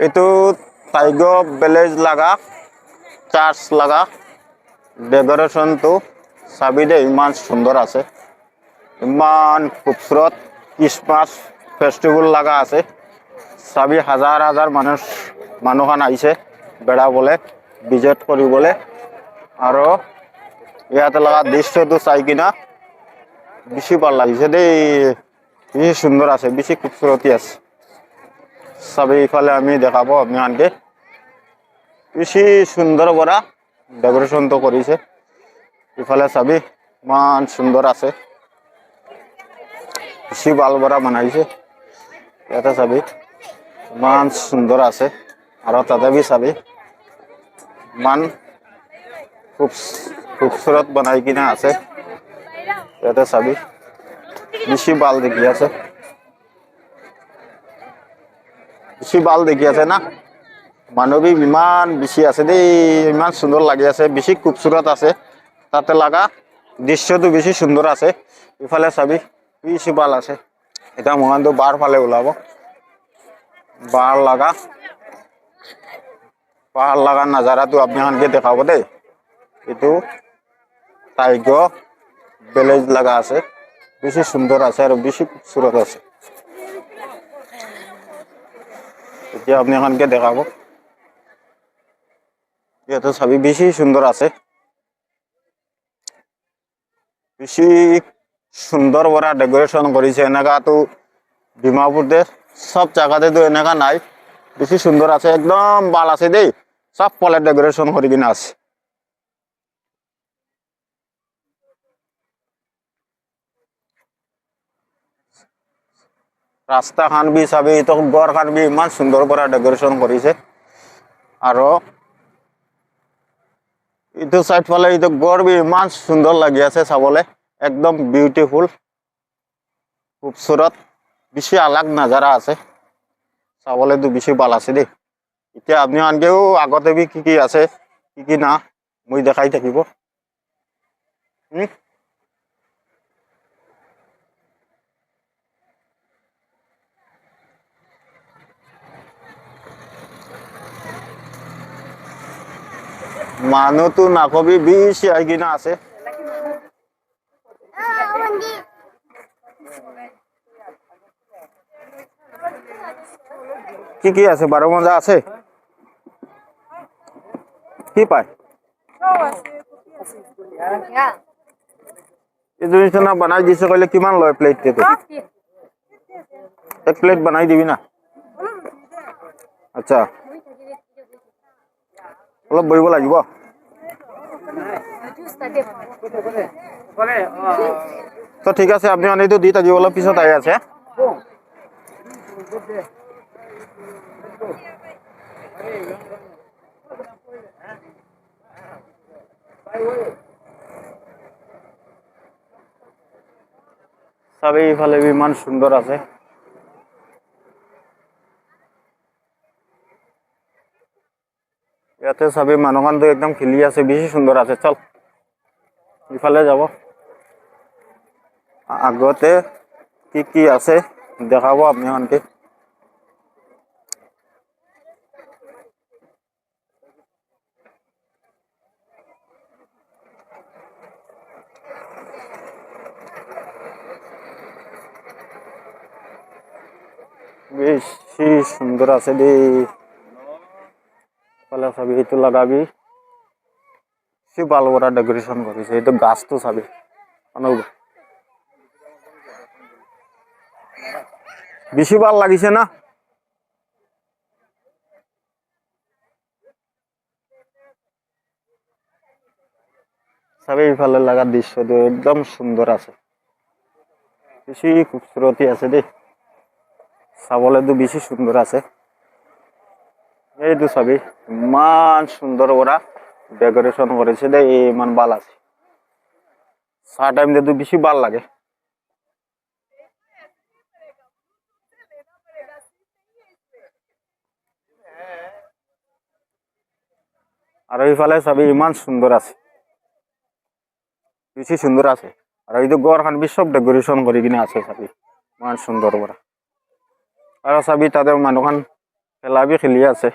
এইটো টাইগো ভিলেজ লাগা চার্চ লাগা ডেকোরেশনটো চাবি দে ইমান সুন্দর আছে, ইমান খুবসুরত ক্রিসমাস ফেস্টিভেল লাগা আছে। চাবি হাজার হাজার মানুহখন আহিছে বেড়াবলে ভিজিট কৰিবলৈ। আৰু ইয়াতে লগা দৃশ্যটো চাই কিনা বেছি ভাল লাগিছে দেই, বেছি সুন্দর আছে, বেছি খুবসুরতি আছে। চাবি ইফালে আমি দেখাব আপনাকে বেছি সুন্দর করা ডেকোরেশনটো কৰিছে। ইফালে চাবি ইমান সুন্দৰ আছে, বেছি ভাল কৰা বনাইছে। ইয়াতে চাবি ইমান সুন্দৰ আছে, আৰু তাতে বি চাবি ইমান খুবসুরত বনাই কিনা আছে। ইয়াতে চাবি বেছি ভাল দেখি আছে, বেছি ভাল দেখি আছে না। মানুহ ইমান বেছি আছে দেই, ইমান সুন্দর লাগি আছে, বেছি খুবসুরত আছে। তাতে লাগা দৃশ্যটো বেছি সুন্দর আছে। ইফালে চাবি বেছি ভাল আছে। এটা মহানটো বাৰ ফালে ওলাব, বাৰ লাগা নাজাৰাটো আপোনালোকে দেখাব দেই। এইটো টাইগো ভিলেজ লাগা আছে, বেছি সুন্দৰ আছে আৰু বেছি খুবসুরত আছে। এতিয়া আপোনালোকে দেখাব, ইয়াতে চাবি বেছি সুন্দর আছে, বেছি সুন্দর করা ডেকোরেশন করেছে। এনেকাতো ডিমাপুরতে সব জায়গাতেতো এনেকা নাই, বেশি সুন্দর আছে, একদম ভাল আছে দেই। সব ফলে ডেকোরেশন করে কিনা আছে। রাস্তা খান বি চাবি, তো গড় খান বি ইমান সুন্দর করে ডেকোরেশন করেছে। আৰু ইটো সাইড ফালে ইটো গড় বি ইমান সুন্দর লাগি আছে চাবলে, একদম বিউটিফুল খুবসুরত, বেশি আলাগ নাজারা আছে। চাবলে তো বেশি ভাল আছে দেই। এতিয়া আপনি আনকেও আগতে বি কি আছে কি না মই দেখাই থাকিব। মানুহ তো নাকবি বেশি আই কিনা আছে। কি আছে, 12 মজা আছে, কি পায় এই জিনিস না বানাই দিছে কইলে কিমান লয় প্লেট? এক প্লেট বানাই দিবি না? আচ্ছা, অলপ বহিব লাগিব। তো ঠিক আছে, আপনি মানে দি থাকিব, অলপ পিছত আহি আছে। চাবি ইফালে ইমান সুন্দর আছে, ইয়াতে চাবি মানুহখানতো একদম খেলি আছে, বেশি সুন্দর আছে। চল ইফালে যাব, আগতে কি আছে দেখাব আপনাকে। বেশি সুন্দর আছে দেই। পালা চাবি এইটো লাগাবি, বেশি ভাল করা ডেকোরেশন করেছে। এইটো গাছটো চাবি বেশি ভাল লাগিছে না। চাবি ইফালে লাগা দৃশ্যটো একদম সুন্দর আছে, বেশি খুবসুরতি আছে দেই, চাবলে তো বেশি সুন্দর আছে। এইটো চাবি ইমান সুন্দর ওরা ডেকোরেশন করেছে দেই, ইমান ভাল আছে। চাহ টাইম দিয়ে বেশি ভাল লাগে। আর এইফালে চাবি ইমান সুন্দর আছে, বেশি সুন্দর আছে। আর এই গড় খান বি সব ডেকোরেশন করে কিনে আছে চাবি ইমান সুন্দর ওরা। আর চাবি তাদের মানুহখান খেলা বি খেলি আছে